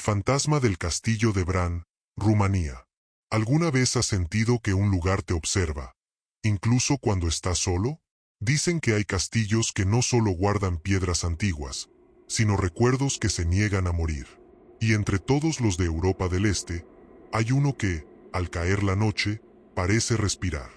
Fantasma del castillo de Bran, Rumanía. ¿Alguna vez has sentido que un lugar te observa, incluso cuando estás solo? Dicen que hay castillos que no solo guardan piedras antiguas, sino recuerdos que se niegan a morir. Y entre todos los de Europa del Este, hay uno que, al caer la noche, parece respirar.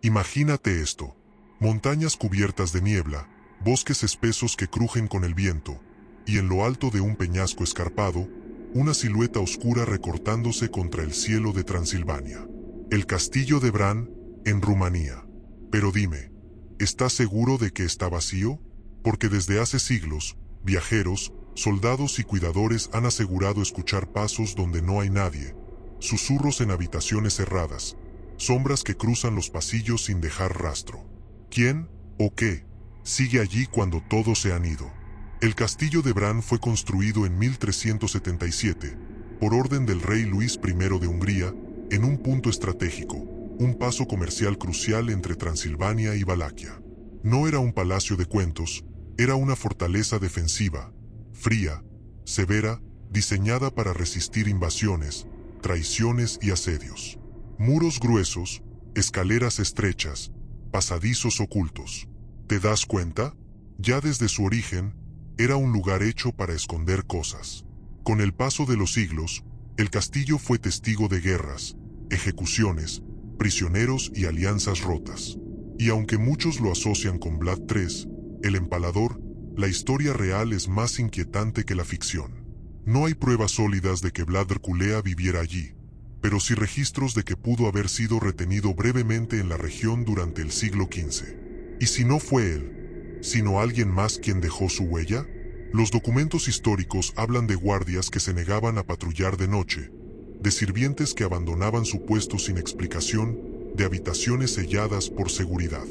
Imagínate esto: montañas cubiertas de niebla, bosques espesos que crujen con el viento, y en lo alto de un peñasco escarpado, una silueta oscura recortándose contra el cielo de Transilvania. El castillo de Bran, en Rumanía. Pero dime, ¿estás seguro de que está vacío? Porque desde hace siglos, viajeros, soldados y cuidadores han asegurado escuchar pasos donde no hay nadie, susurros en habitaciones cerradas, sombras que cruzan los pasillos sin dejar rastro. ¿Quién, o qué, sigue allí cuando todos se han ido? El castillo de Bran fue construido en 1377, por orden del rey Luis I de Hungría, en un punto estratégico, un paso comercial crucial entre Transilvania y Valaquia. No era un palacio de cuentos, era una fortaleza defensiva, fría, severa, diseñada para resistir invasiones, traiciones y asedios. Muros gruesos, escaleras estrechas, pasadizos ocultos. ¿Te das cuenta? Ya desde su origen, era un lugar hecho para esconder cosas. Con el paso de los siglos, el castillo fue testigo de guerras, ejecuciones, prisioneros y alianzas rotas. Y aunque muchos lo asocian con Vlad III, el Empalador, la historia real es más inquietante que la ficción. No hay pruebas sólidas de que Vlad Dracula viviera allí, pero sí registros de que pudo haber sido retenido brevemente en la región durante el siglo XV. ¿Y si no fue él, sino alguien más quien dejó su huella? Los documentos históricos hablan de guardias que se negaban a patrullar de noche, de sirvientes que abandonaban su puesto sin explicación, de habitaciones selladas por seguridad.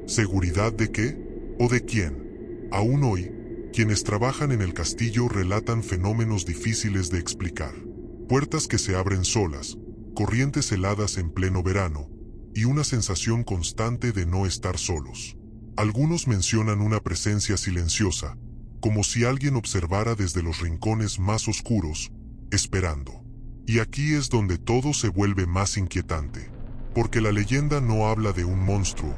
¿Seguridad de qué? ¿O de quién? Aún hoy, quienes trabajan en el castillo relatan fenómenos difíciles de explicar. Puertas que se abren solas, corrientes heladas en pleno verano, y una sensación constante de no estar solos. Algunos mencionan una presencia silenciosa, como si alguien observara desde los rincones más oscuros, esperando. Y aquí es donde todo se vuelve más inquietante, porque la leyenda no habla de un monstruo,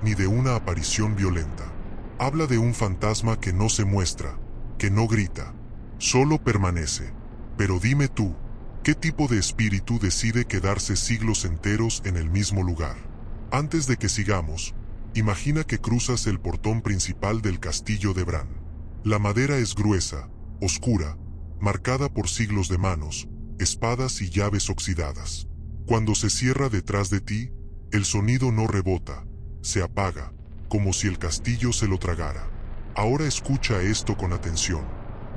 ni de una aparición violenta. Habla de un fantasma que no se muestra, que no grita, solo permanece. Pero dime tú, ¿qué tipo de espíritu decide quedarse siglos enteros en el mismo lugar? Antes de que sigamos, imagina que cruzas el portón principal del castillo de Bran. La madera es gruesa, oscura, marcada por siglos de manos, espadas y llaves oxidadas. Cuando se cierra detrás de ti, el sonido no rebota, se apaga, como si el castillo se lo tragara. Ahora escucha esto con atención.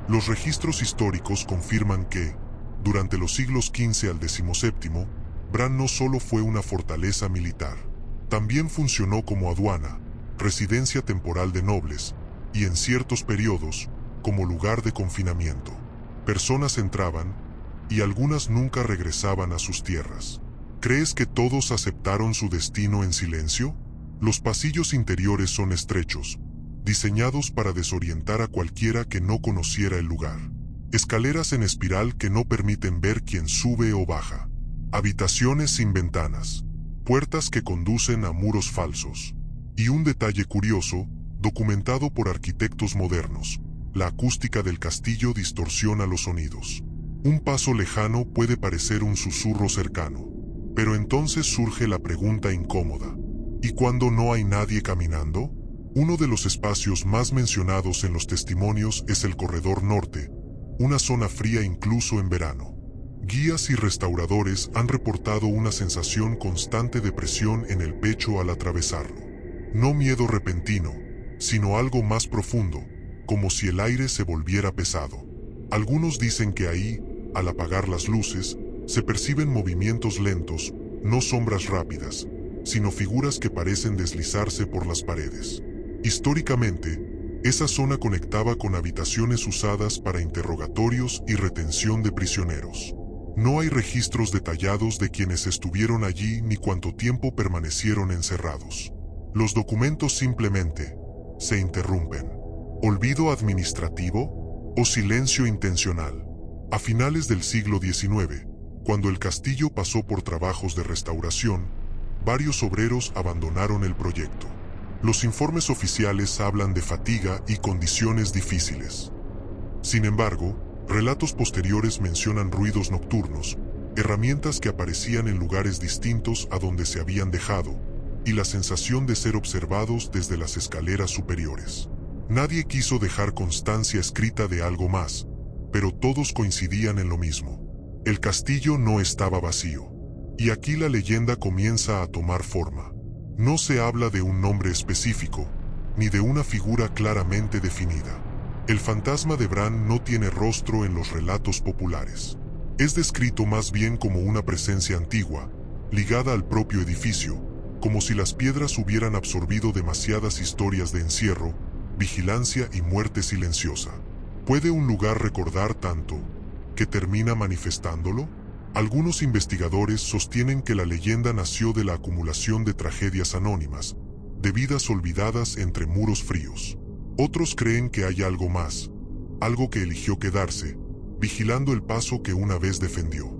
Los registros históricos confirman que, durante los siglos XV al XVII, Bran no solo fue una fortaleza militar, también funcionó como aduana, residencia temporal de nobles, y en ciertos periodos, como lugar de confinamiento. Personas entraban, y algunas nunca regresaban a sus tierras. ¿Crees que todos aceptaron su destino en silencio? Los pasillos interiores son estrechos, diseñados para desorientar a cualquiera que no conociera el lugar. Escaleras en espiral que no permiten ver quién sube o baja. Habitaciones sin ventanas. Puertas que conducen a muros falsos. Y un detalle curioso, documentado por arquitectos modernos: la acústica del castillo distorsiona los sonidos. Un paso lejano puede parecer un susurro cercano. Pero entonces surge la pregunta incómoda: ¿y cuando no hay nadie caminando? Uno de los espacios más mencionados en los testimonios es el corredor norte, una zona fría incluso en verano. Guías y restauradores han reportado una sensación constante de presión en el pecho al atravesarlo. No miedo repentino, sino algo más profundo, como si el aire se volviera pesado. Algunos dicen que ahí, al apagar las luces, se perciben movimientos lentos, no sombras rápidas, sino figuras que parecen deslizarse por las paredes. Históricamente, esa zona conectaba con habitaciones usadas para interrogatorios y retención de prisioneros. No hay registros detallados de quienes estuvieron allí ni cuánto tiempo permanecieron encerrados. Los documentos simplemente se interrumpen. ¿Olvido administrativo? ¿O silencio intencional? A finales del siglo XIX, cuando el castillo pasó por trabajos de restauración, varios obreros abandonaron el proyecto. Los informes oficiales hablan de fatiga y condiciones difíciles. Sin embargo, relatos posteriores mencionan ruidos nocturnos, herramientas que aparecían en lugares distintos a donde se habían dejado, y la sensación de ser observados desde las escaleras superiores. Nadie quiso dejar constancia escrita de algo más, pero todos coincidían en lo mismo. El castillo no estaba vacío. Y aquí la leyenda comienza a tomar forma. No se habla de un nombre específico, ni de una figura claramente definida. El fantasma de Bran no tiene rostro en los relatos populares. Es descrito más bien como una presencia antigua, ligada al propio edificio, como si las piedras hubieran absorbido demasiadas historias de encierro, vigilancia y muerte silenciosa. ¿Puede un lugar recordar tanto, que termina manifestándolo? Algunos investigadores sostienen que la leyenda nació de la acumulación de tragedias anónimas, de vidas olvidadas entre muros fríos. Otros creen que hay algo más, algo que eligió quedarse, vigilando el paso que una vez defendió.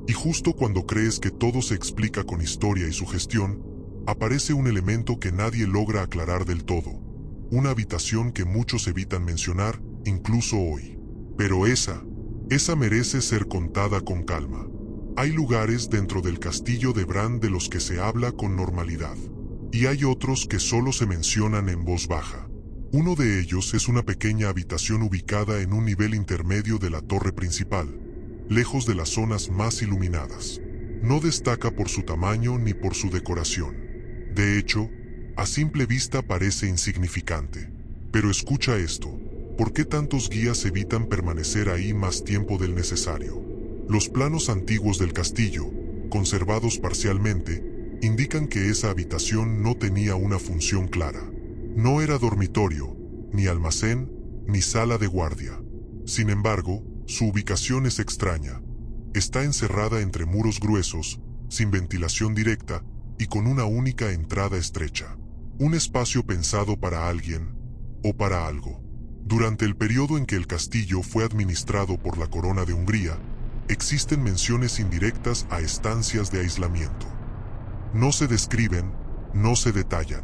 Y justo cuando crees que todo se explica con historia y sugestión, aparece un elemento que nadie logra aclarar del todo, una habitación que muchos evitan mencionar, incluso hoy. Pero esa merece ser contada con calma. Hay lugares dentro del castillo de Bran de los que se habla con normalidad, y hay otros que solo se mencionan en voz baja. Uno de ellos es una pequeña habitación ubicada en un nivel intermedio de la torre principal, lejos de las zonas más iluminadas. No destaca por su tamaño ni por su decoración. De hecho, a simple vista parece insignificante. Pero escucha esto, ¿por qué tantos guías evitan permanecer ahí más tiempo del necesario? Los planos antiguos del castillo, conservados parcialmente, indican que esa habitación no tenía una función clara. No era dormitorio, ni almacén, ni sala de guardia. Sin embargo, su ubicación es extraña. Está encerrada entre muros gruesos, sin ventilación directa y con una única entrada estrecha. Un espacio pensado para alguien o para algo. Durante el periodo en que el castillo fue administrado por la Corona de Hungría, existen menciones indirectas a estancias de aislamiento. No se describen, no se detallan.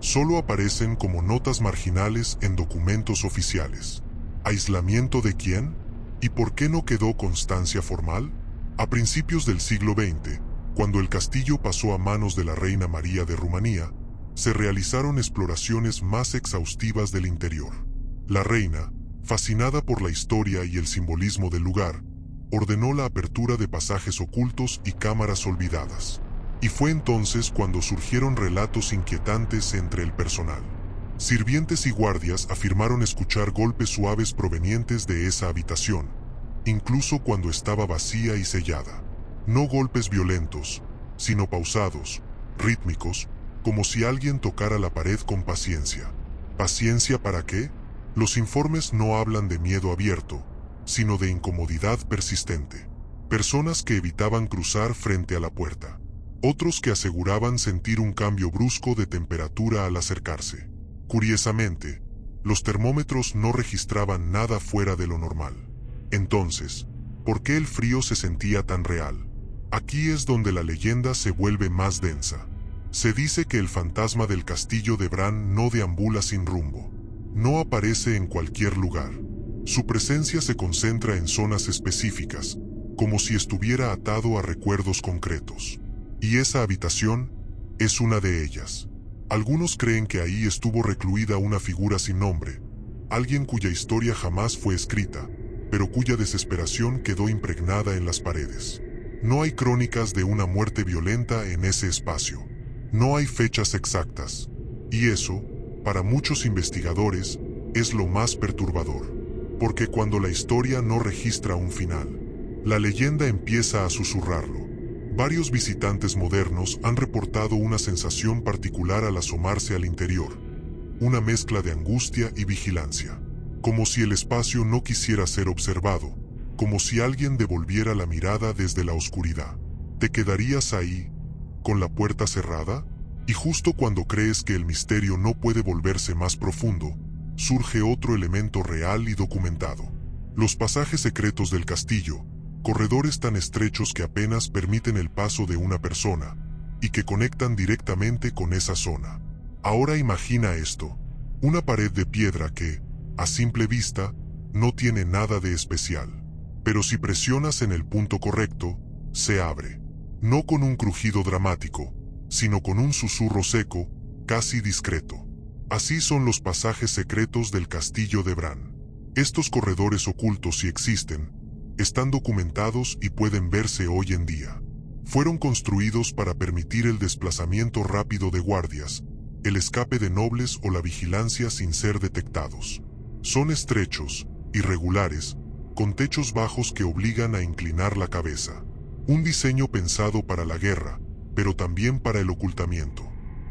Solo aparecen como notas marginales en documentos oficiales. ¿Aislamiento de quién? ¿Y por qué no quedó constancia formal? A principios del siglo XX, cuando el castillo pasó a manos de la reina María de Rumanía, se realizaron exploraciones más exhaustivas del interior. La reina, fascinada por la historia y el simbolismo del lugar, ordenó la apertura de pasajes ocultos y cámaras olvidadas. Y fue entonces cuando surgieron relatos inquietantes entre el personal. Sirvientes y guardias afirmaron escuchar golpes suaves provenientes de esa habitación, incluso cuando estaba vacía y sellada. No golpes violentos, sino pausados, rítmicos, como si alguien tocara la pared con paciencia. ¿Paciencia para qué? Los informes no hablan de miedo abierto, sino de incomodidad persistente. Personas que evitaban cruzar frente a la puerta. Otros que aseguraban sentir un cambio brusco de temperatura al acercarse. Curiosamente, los termómetros no registraban nada fuera de lo normal. Entonces, ¿por qué el frío se sentía tan real? Aquí es donde la leyenda se vuelve más densa. Se dice que el fantasma del castillo de Bran no deambula sin rumbo. No aparece en cualquier lugar. Su presencia se concentra en zonas específicas, como si estuviera atado a recuerdos concretos. Y esa habitación es una de ellas. Algunos creen que ahí estuvo recluida una figura sin nombre, alguien cuya historia jamás fue escrita, pero cuya desesperación quedó impregnada en las paredes. No hay crónicas de una muerte violenta en ese espacio. No hay fechas exactas. Y eso, para muchos investigadores, es lo más perturbador. Porque cuando la historia no registra un final, la leyenda empieza a susurrarlo. Varios visitantes modernos han reportado una sensación particular al asomarse al interior, una mezcla de angustia y vigilancia, como si el espacio no quisiera ser observado, como si alguien devolviera la mirada desde la oscuridad. ¿Te quedarías ahí, con la puerta cerrada? Y justo cuando crees que el misterio no puede volverse más profundo, surge otro elemento real y documentado. Los pasajes secretos del castillo, corredores tan estrechos que apenas permiten el paso de una persona, y que conectan directamente con esa zona. Ahora imagina esto, una pared de piedra que, a simple vista, no tiene nada de especial. Pero si presionas en el punto correcto, se abre. No con un crujido dramático, sino con un susurro seco, casi discreto. Así son los pasajes secretos del castillo de Bran. Estos corredores ocultos, si existen, están documentados y pueden verse hoy en día. Fueron construidos para permitir el desplazamiento rápido de guardias, el escape de nobles o la vigilancia sin ser detectados. Son estrechos, irregulares, con techos bajos que obligan a inclinar la cabeza. Un diseño pensado para la guerra, pero también para el ocultamiento.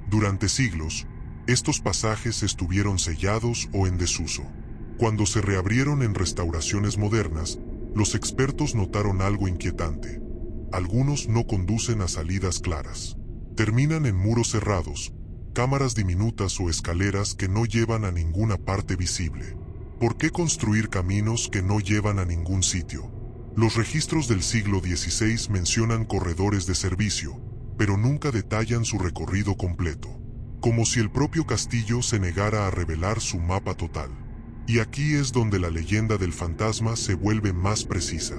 Durante siglos, estos pasajes estuvieron sellados o en desuso. Cuando se reabrieron en restauraciones modernas, los expertos notaron algo inquietante. Algunos no conducen a salidas claras. Terminan en muros cerrados, cámaras diminutas o escaleras que no llevan a ninguna parte visible. ¿Por qué construir caminos que no llevan a ningún sitio? Los registros del siglo XVI mencionan corredores de servicio, pero nunca detallan su recorrido completo, como si el propio castillo se negara a revelar su mapa total. Y aquí es donde la leyenda del fantasma se vuelve más precisa.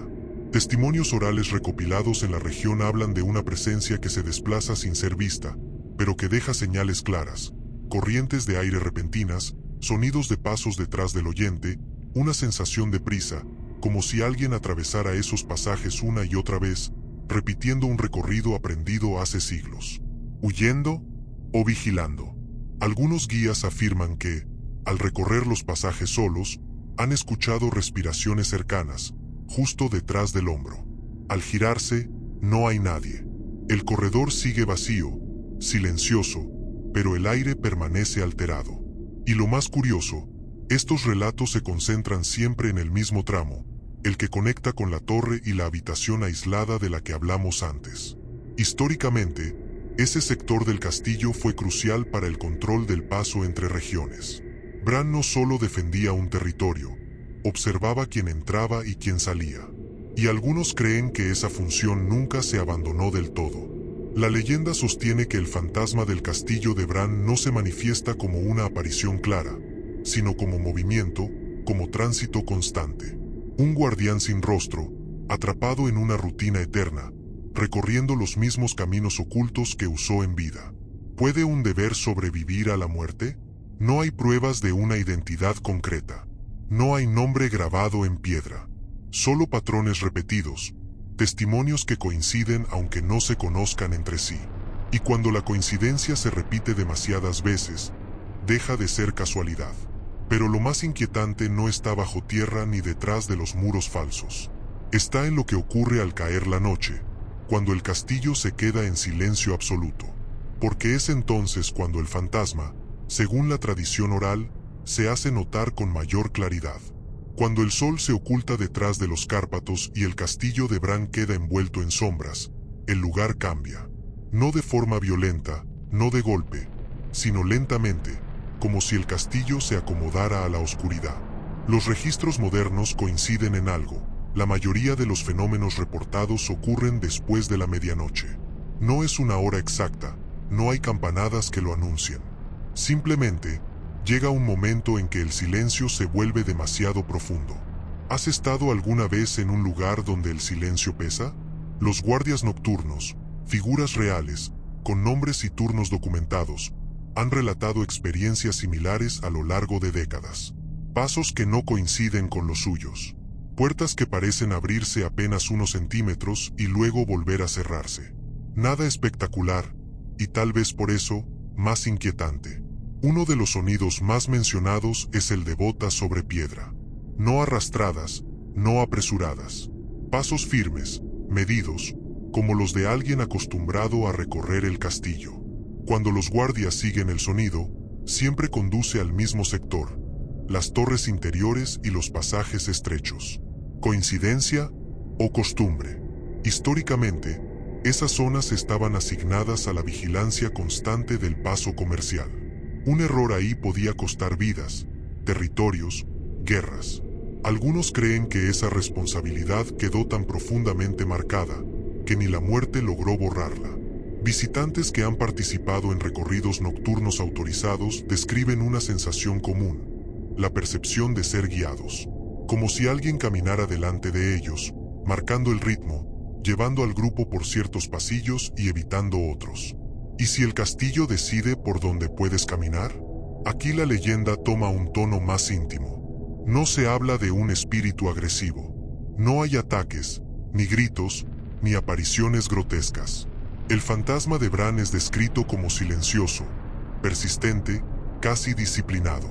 Testimonios orales recopilados en la región hablan de una presencia que se desplaza sin ser vista, pero que deja señales claras, corrientes de aire repentinas, sonidos de pasos detrás del oyente, una sensación de prisa, como si alguien atravesara esos pasajes una y otra vez, repitiendo un recorrido aprendido hace siglos. Huyendo o vigilando. Algunos guías afirman que, al recorrer los pasajes solos, han escuchado respiraciones cercanas, justo detrás del hombro. Al girarse, no hay nadie. El corredor sigue vacío, silencioso, pero el aire permanece alterado. Y lo más curioso, estos relatos se concentran siempre en el mismo tramo, el que conecta con la torre y la habitación aislada de la que hablamos antes. Históricamente, ese sector del castillo fue crucial para el control del paso entre regiones. Bran no solo defendía un territorio, observaba quién entraba y quién salía. Y algunos creen que esa función nunca se abandonó del todo. La leyenda sostiene que el fantasma del castillo de Bran no se manifiesta como una aparición clara, sino como movimiento, como tránsito constante. Un guardián sin rostro, atrapado en una rutina eterna, recorriendo los mismos caminos ocultos que usó en vida. ¿Puede un deber sobrevivir a la muerte? No hay pruebas de una identidad concreta. No hay nombre grabado en piedra. Solo patrones repetidos, testimonios que coinciden aunque no se conozcan entre sí. Y cuando la coincidencia se repite demasiadas veces, deja de ser casualidad. Pero lo más inquietante no está bajo tierra ni detrás de los muros falsos. Está en lo que ocurre al caer la noche, cuando el castillo se queda en silencio absoluto. Porque es entonces cuando el fantasma, según la tradición oral, se hace notar con mayor claridad. Cuando el sol se oculta detrás de los Cárpatos y el castillo de Bran queda envuelto en sombras, el lugar cambia. No de forma violenta, no de golpe, sino lentamente, como si el castillo se acomodara a la oscuridad. Los registros modernos coinciden en algo. La mayoría de los fenómenos reportados ocurren después de la medianoche. No es una hora exacta, no hay campanadas que lo anuncien. Simplemente, llega un momento en que el silencio se vuelve demasiado profundo. ¿Has estado alguna vez en un lugar donde el silencio pesa? Los guardias nocturnos, figuras reales, con nombres y turnos documentados, han relatado experiencias similares a lo largo de décadas. Pasos que no coinciden con los suyos. Puertas que parecen abrirse apenas unos centímetros y luego volver a cerrarse. Nada espectacular, y tal vez por eso, más inquietante. Uno de los sonidos más mencionados es el de botas sobre piedra. No arrastradas, no apresuradas. Pasos firmes, medidos, como los de alguien acostumbrado a recorrer el castillo. Cuando los guardias siguen el sonido, siempre conduce al mismo sector, las torres interiores y los pasajes estrechos. ¿Coincidencia o costumbre? Históricamente, esas zonas estaban asignadas a la vigilancia constante del paso comercial. Un error ahí podía costar vidas, territorios, guerras. Algunos creen que esa responsabilidad quedó tan profundamente marcada que ni la muerte logró borrarla. Visitantes que han participado en recorridos nocturnos autorizados describen una sensación común, la percepción de ser guiados, como si alguien caminara delante de ellos, marcando el ritmo, llevando al grupo por ciertos pasillos y evitando otros. ¿Y si el castillo decide por dónde puedes caminar? Aquí la leyenda toma un tono más íntimo. No se habla de un espíritu agresivo. No hay ataques, ni gritos, ni apariciones grotescas. El fantasma de Bran es descrito como silencioso, persistente, casi disciplinado.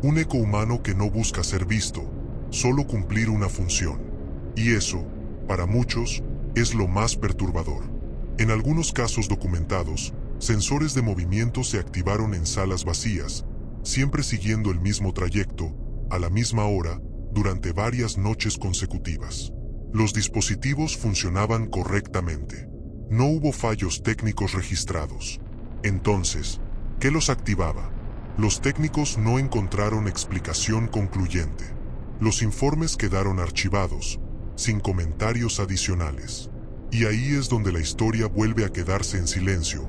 Un eco humano que no busca ser visto, solo cumplir una función. Y eso, para muchos, es lo más perturbador. En algunos casos documentados, sensores de movimiento se activaron en salas vacías, siempre siguiendo el mismo trayecto, a la misma hora, durante varias noches consecutivas. Los dispositivos funcionaban correctamente. No hubo fallos técnicos registrados. Entonces, ¿qué los activaba? Los técnicos no encontraron explicación concluyente. Los informes quedaron archivados, sin comentarios adicionales. Y ahí es donde la historia vuelve a quedarse en silencio,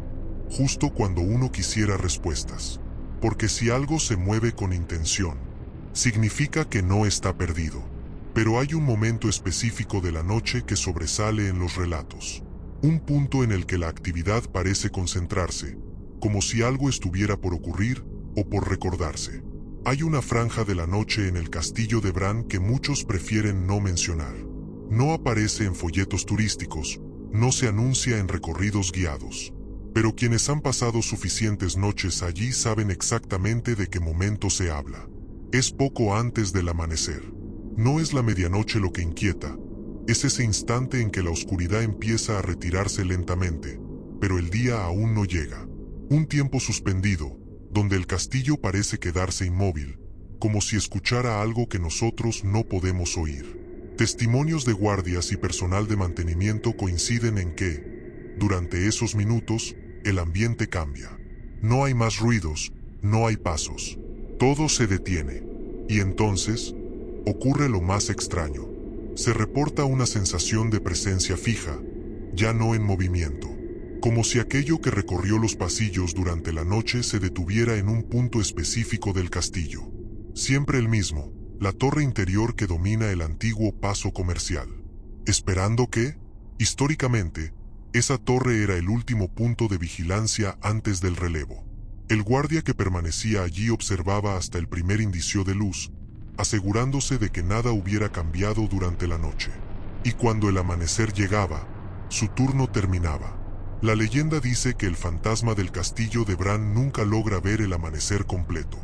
justo cuando uno quisiera respuestas. Porque si algo se mueve con intención, significa que no está perdido. Pero hay un momento específico de la noche que sobresale en los relatos. Un punto en el que la actividad parece concentrarse, como si algo estuviera por ocurrir o por recordarse. Hay una franja de la noche en el castillo de Bran que muchos prefieren no mencionar. No aparece en folletos turísticos, no se anuncia en recorridos guiados. Pero quienes han pasado suficientes noches allí saben exactamente de qué momento se habla. Es poco antes del amanecer. No es la medianoche lo que inquieta, es ese instante en que la oscuridad empieza a retirarse lentamente, pero el día aún no llega. Un tiempo suspendido, donde el castillo parece quedarse inmóvil, como si escuchara algo que nosotros no podemos oír. Testimonios de guardias y personal de mantenimiento coinciden en que, durante esos minutos, el ambiente cambia. No hay más ruidos, no hay pasos. Todo se detiene. Y entonces, ocurre lo más extraño. Se reporta una sensación de presencia fija, ya no en movimiento. Como si aquello que recorrió los pasillos durante la noche se detuviera en un punto específico del castillo. Siempre el mismo, la torre interior que domina el antiguo paso comercial. ¿Esperando qué? Históricamente, esa torre era el último punto de vigilancia antes del relevo. El guardia que permanecía allí observaba hasta el primer indicio de luz, asegurándose de que nada hubiera cambiado durante la noche. Y cuando el amanecer llegaba, su turno terminaba. La leyenda dice que el fantasma del castillo de Bran nunca logra ver el amanecer completo,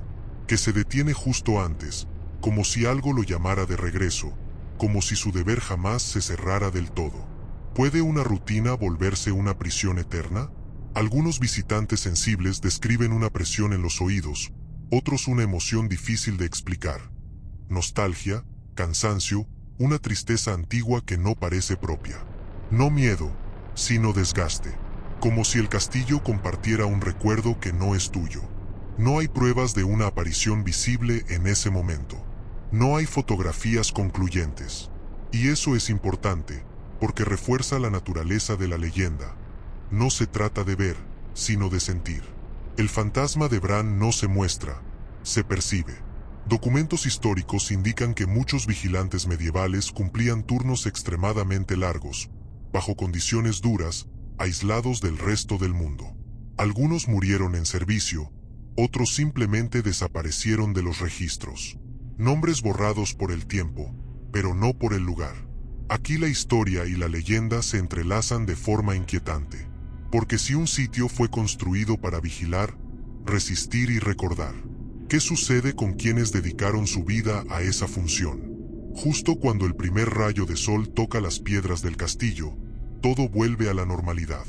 que se detiene justo antes, como si algo lo llamara de regreso, como si su deber jamás se cerrara del todo. ¿Puede una rutina volverse una prisión eterna? Algunos visitantes sensibles describen una presión en los oídos, otros una emoción difícil de explicar. Nostalgia, cansancio, una tristeza antigua que no parece propia. No miedo, sino desgaste. Como si el castillo compartiera un recuerdo que no es tuyo. No hay pruebas de una aparición visible en ese momento. No hay fotografías concluyentes. Y eso es importante, porque refuerza la naturaleza de la leyenda. No se trata de ver, sino de sentir. El fantasma de Bran no se muestra, se percibe. Documentos históricos indican que muchos vigilantes medievales cumplían turnos extremadamente largos, bajo condiciones duras, aislados del resto del mundo. Algunos murieron en servicio, otros simplemente desaparecieron de los registros. Nombres borrados por el tiempo, pero no por el lugar. Aquí la historia y la leyenda se entrelazan de forma inquietante. Porque si un sitio fue construido para vigilar, resistir y recordar, ¿qué sucede con quienes dedicaron su vida a esa función? Justo cuando el primer rayo de sol toca las piedras del castillo, todo vuelve a la normalidad.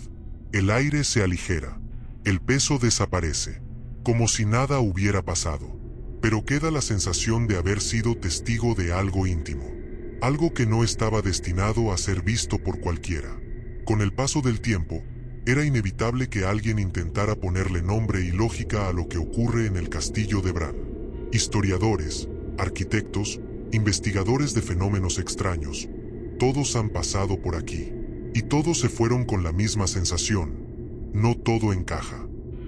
El aire se aligera, el peso desaparece, como si nada hubiera pasado. Pero queda la sensación de haber sido testigo de algo íntimo, algo que no estaba destinado a ser visto por cualquiera. Con el paso del tiempo, era inevitable que alguien intentara ponerle nombre y lógica a lo que ocurre en el castillo de Bran. Historiadores, arquitectos, investigadores de fenómenos extraños. Todos han pasado por aquí. Y todos se fueron con la misma sensación. No todo encaja.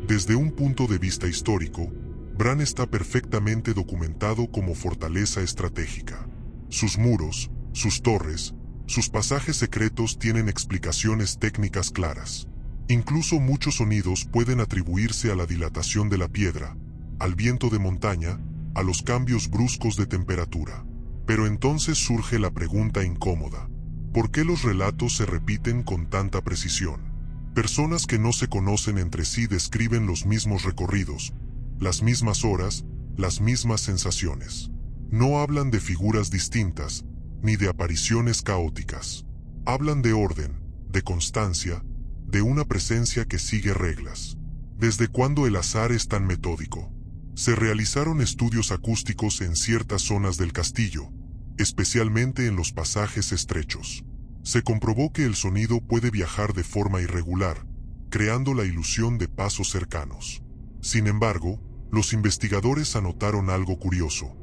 Desde un punto de vista histórico, Bran está perfectamente documentado como fortaleza estratégica. Sus muros, sus torres, sus pasajes secretos tienen explicaciones técnicas claras. Incluso muchos sonidos pueden atribuirse a la dilatación de la piedra, al viento de montaña, a los cambios bruscos de temperatura. Pero entonces surge la pregunta incómoda. ¿Por qué los relatos se repiten con tanta precisión? Personas que no se conocen entre sí describen los mismos recorridos, las mismas horas, las mismas sensaciones. No hablan de figuras distintas, ni de apariciones caóticas. Hablan de orden, de constancia, de una presencia que sigue reglas. ¿Desde cuándo el azar es tan metódico? Se realizaron estudios acústicos en ciertas zonas del castillo, especialmente en los pasajes estrechos. Se comprobó que el sonido puede viajar de forma irregular, creando la ilusión de pasos cercanos. Sin embargo, los investigadores anotaron algo curioso.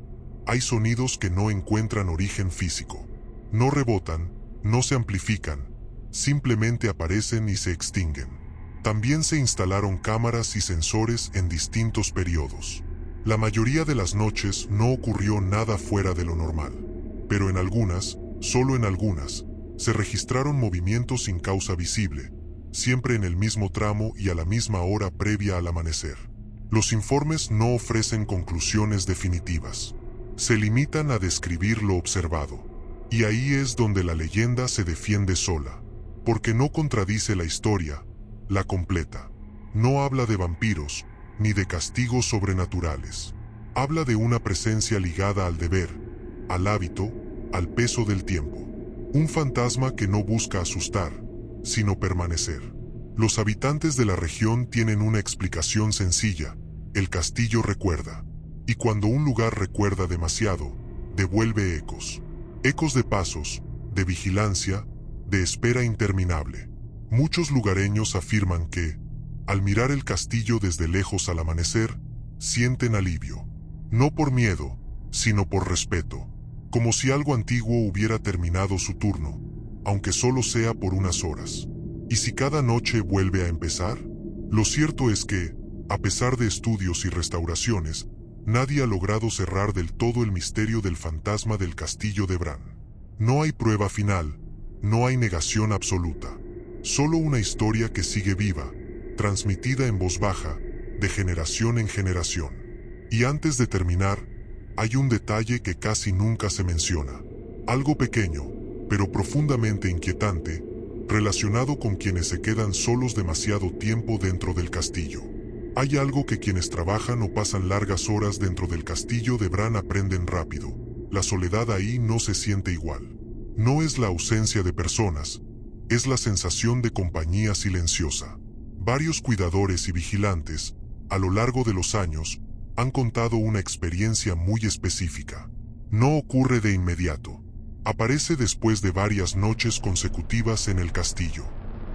Hay sonidos que no encuentran origen físico. No rebotan, no se amplifican, simplemente aparecen y se extinguen. También se instalaron cámaras y sensores en distintos periodos. La mayoría de las noches no ocurrió nada fuera de lo normal, pero en algunas, solo en algunas, se registraron movimientos sin causa visible, siempre en el mismo tramo y a la misma hora previa al amanecer. Los informes no ofrecen conclusiones definitivas. Se limitan a describir lo observado. Y ahí es donde la leyenda se defiende sola, porque no contradice la historia, la completa. No habla de vampiros, ni de castigos sobrenaturales. Habla de una presencia ligada al deber, al hábito, al peso del tiempo. Un fantasma que no busca asustar, sino permanecer. Los habitantes de la región tienen una explicación sencilla: el castillo recuerda. Y cuando un lugar recuerda demasiado, devuelve ecos. Ecos de pasos, de vigilancia, de espera interminable. Muchos lugareños afirman que, al mirar el castillo desde lejos al amanecer, sienten alivio. No por miedo, sino por respeto. Como si algo antiguo hubiera terminado su turno, aunque solo sea por unas horas. ¿Y si cada noche vuelve a empezar? Lo cierto es que, a pesar de estudios y restauraciones, nadie ha logrado cerrar del todo el misterio del fantasma del castillo de Bran. No hay prueba final, no hay negación absoluta. Solo una historia que sigue viva, transmitida en voz baja, de generación en generación. Y antes de terminar, hay un detalle que casi nunca se menciona. Algo pequeño, pero profundamente inquietante, relacionado con quienes se quedan solos demasiado tiempo dentro del castillo. Hay algo que quienes trabajan o pasan largas horas dentro del castillo de Bran aprenden rápido. La soledad ahí no se siente igual. No es la ausencia de personas, es la sensación de compañía silenciosa. Varios cuidadores y vigilantes, a lo largo de los años, han contado una experiencia muy específica. No ocurre de inmediato. Aparece después de varias noches consecutivas en el castillo.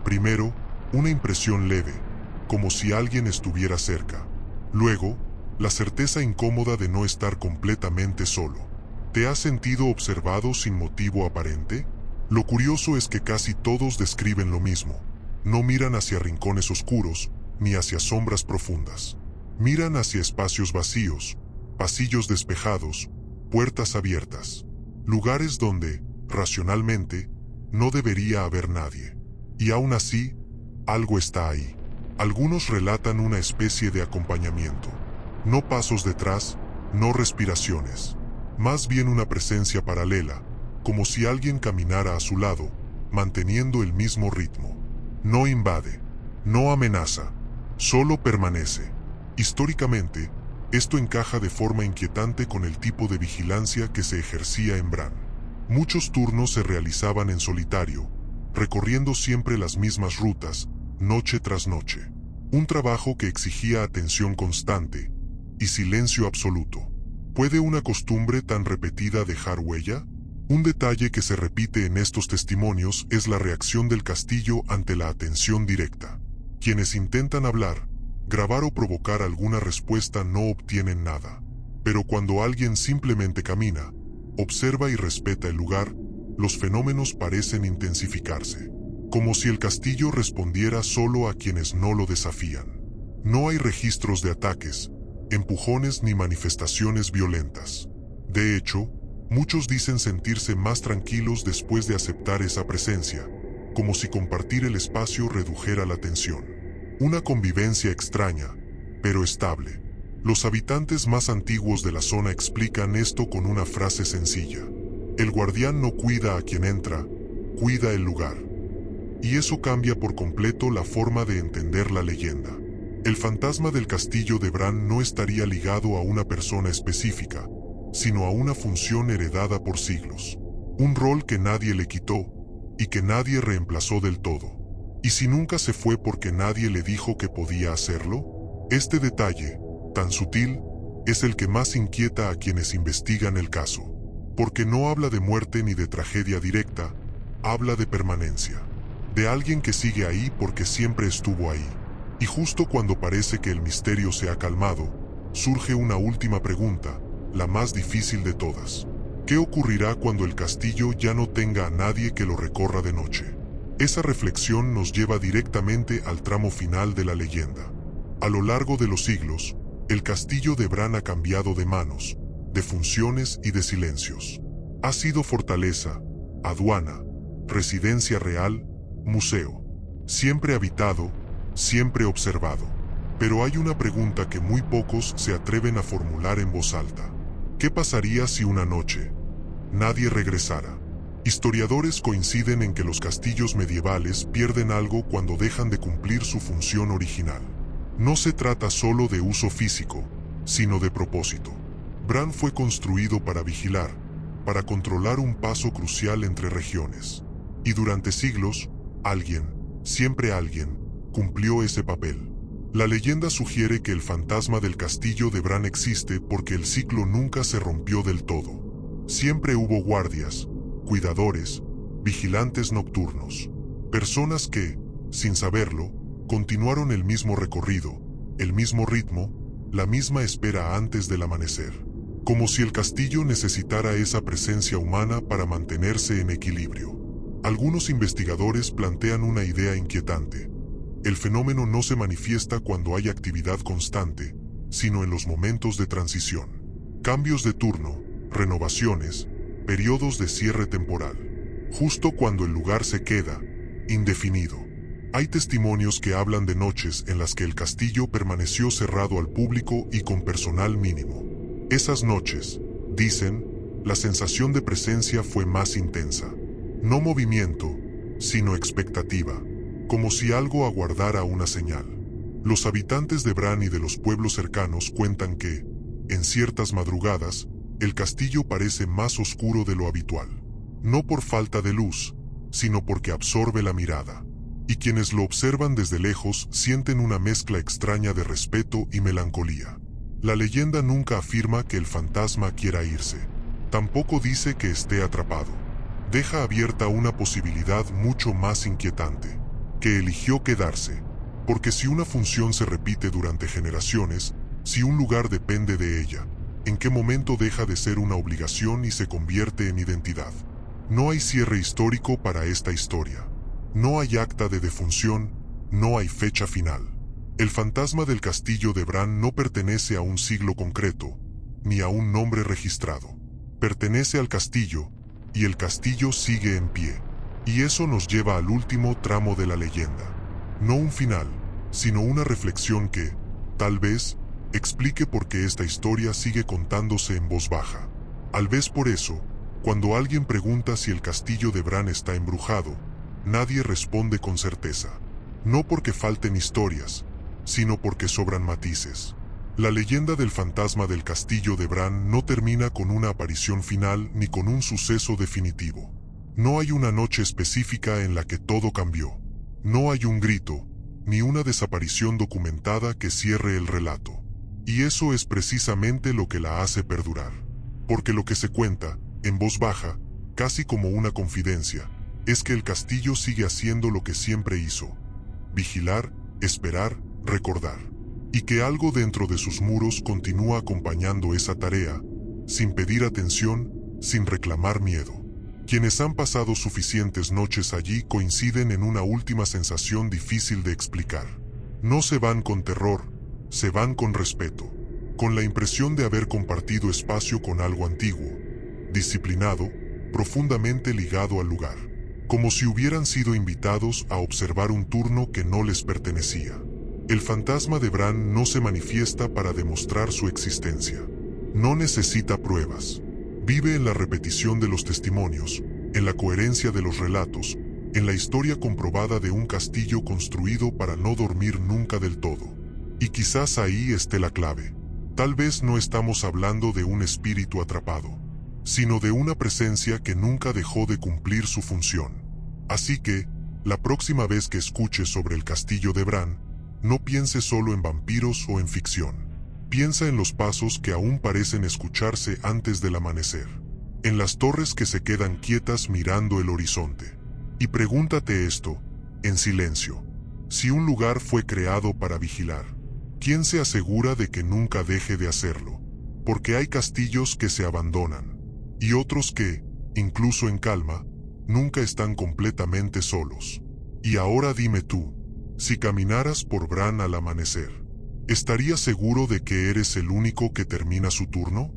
Primero, una impresión leve, como si alguien estuviera cerca. Luego, la certeza incómoda de no estar completamente solo. ¿Te has sentido observado sin motivo aparente? Lo curioso es que casi todos describen lo mismo. No miran hacia rincones oscuros, ni hacia sombras profundas. Miran hacia espacios vacíos, pasillos despejados, puertas abiertas. Lugares donde, racionalmente, no debería haber nadie. Y aún así, algo está ahí. Algunos relatan una especie de acompañamiento. No pasos detrás, no respiraciones. Más bien una presencia paralela, como si alguien caminara a su lado, manteniendo el mismo ritmo. No invade, no amenaza, solo permanece. Históricamente, esto encaja de forma inquietante con el tipo de vigilancia que se ejercía en Bran. Muchos turnos se realizaban en solitario, recorriendo siempre las mismas rutas, noche tras noche. Un trabajo que exigía atención constante y silencio absoluto. ¿Puede una costumbre tan repetida dejar huella? Un detalle que se repite en estos testimonios es la reacción del castillo ante la atención directa. Quienes intentan hablar, grabar o provocar alguna respuesta no obtienen nada. Pero cuando alguien simplemente camina, observa y respeta el lugar, los fenómenos parecen intensificarse. Como si el castillo respondiera solo a quienes no lo desafían. No hay registros de ataques, empujones ni manifestaciones violentas. De hecho, muchos dicen sentirse más tranquilos después de aceptar esa presencia, como si compartir el espacio redujera la tensión. Una convivencia extraña, pero estable. Los habitantes más antiguos de la zona explican esto con una frase sencilla. El guardián no cuida a quien entra, cuida el lugar. Y eso cambia por completo la forma de entender la leyenda. El fantasma del castillo de Bran no estaría ligado a una persona específica, sino a una función heredada por siglos. Un rol que nadie le quitó, y que nadie reemplazó del todo. ¿Y si nunca se fue porque nadie le dijo que podía hacerlo? Este detalle, tan sutil, es el que más inquieta a quienes investigan el caso. Porque no habla de muerte ni de tragedia directa, habla de permanencia. De alguien que sigue ahí porque siempre estuvo ahí. Y justo cuando parece que el misterio se ha calmado, surge una última pregunta, la más difícil de todas. ¿Qué ocurrirá cuando el castillo ya no tenga a nadie que lo recorra de noche? Esa reflexión nos lleva directamente al tramo final de la leyenda. A lo largo de los siglos, el castillo de Bran ha cambiado de manos, de funciones y de silencios. Ha sido fortaleza, aduana, residencia real, museo. Siempre habitado, siempre observado. Pero hay una pregunta que muy pocos se atreven a formular en voz alta. ¿Qué pasaría si una noche nadie regresara? Historiadores coinciden en que los castillos medievales pierden algo cuando dejan de cumplir su función original. No se trata solo de uso físico, sino de propósito. Bran fue construido para vigilar, para controlar un paso crucial entre regiones. Y durante siglos, alguien, siempre alguien, cumplió ese papel. La leyenda sugiere que el fantasma del castillo de Bran existe porque el ciclo nunca se rompió del todo. Siempre hubo guardias, cuidadores, vigilantes nocturnos. Personas que, sin saberlo, continuaron el mismo recorrido, el mismo ritmo, la misma espera antes del amanecer. Como si el castillo necesitara esa presencia humana para mantenerse en equilibrio. Algunos investigadores plantean una idea inquietante. El fenómeno no se manifiesta cuando hay actividad constante, sino en los momentos de transición. Cambios de turno, renovaciones, periodos de cierre temporal. Justo cuando el lugar se queda indefinido. Hay testimonios que hablan de noches en las que el castillo permaneció cerrado al público y con personal mínimo. Esas noches, dicen, la sensación de presencia fue más intensa. No movimiento, sino expectativa. Como si algo aguardara una señal. Los habitantes de Bran y de los pueblos cercanos cuentan que, en ciertas madrugadas, el castillo parece más oscuro de lo habitual. No por falta de luz, sino porque absorbe la mirada. Y quienes lo observan desde lejos sienten una mezcla extraña de respeto y melancolía. La leyenda nunca afirma que el fantasma quiera irse. Tampoco dice que esté atrapado. Deja abierta una posibilidad mucho más inquietante. Que eligió quedarse. Porque si una función se repite durante generaciones, si un lugar depende de ella, ¿en qué momento deja de ser una obligación y se convierte en identidad? No hay cierre histórico para esta historia. No hay acta de defunción, no hay fecha final. El fantasma del castillo de Bran no pertenece a un siglo concreto, ni a un nombre registrado. Pertenece al castillo, y el castillo sigue en pie. Y eso nos lleva al último tramo de la leyenda. No un final, sino una reflexión que, tal vez, explique por qué esta historia sigue contándose en voz baja. Tal vez por eso, cuando alguien pregunta si el castillo de Bran está embrujado, nadie responde con certeza. No porque falten historias, sino porque sobran matices. La leyenda del fantasma del castillo de Bran no termina con una aparición final ni con un suceso definitivo. No hay una noche específica en la que todo cambió. No hay un grito, ni una desaparición documentada que cierre el relato. Y eso es precisamente lo que la hace perdurar. Porque lo que se cuenta, en voz baja, casi como una confidencia, es que el castillo sigue haciendo lo que siempre hizo. Vigilar, esperar, recordar. Y que algo dentro de sus muros continúa acompañando esa tarea, sin pedir atención, sin reclamar miedo. Quienes han pasado suficientes noches allí coinciden en una última sensación difícil de explicar. No se van con terror, se van con respeto, con la impresión de haber compartido espacio con algo antiguo, disciplinado, profundamente ligado al lugar, como si hubieran sido invitados a observar un turno que no les pertenecía. El fantasma de Bran no se manifiesta para demostrar su existencia. No necesita pruebas. Vive en la repetición de los testimonios, en la coherencia de los relatos, en la historia comprobada de un castillo construido para no dormir nunca del todo. Y quizás ahí esté la clave. Tal vez no estamos hablando de un espíritu atrapado, sino de una presencia que nunca dejó de cumplir su función. Así que, la próxima vez que escuches sobre el castillo de Bran, no pienses solo en vampiros o en ficción. Piensa en los pasos que aún parecen escucharse antes del amanecer, en las torres que se quedan quietas mirando el horizonte. Y pregúntate esto, en silencio: si un lugar fue creado para vigilar, ¿quién se asegura de que nunca deje de hacerlo? Porque hay castillos que se abandonan, y otros que, incluso en calma, nunca están completamente solos. Y ahora dime tú, si caminaras por Bran al amanecer, ¿estarías seguro de que eres el único que termina su turno?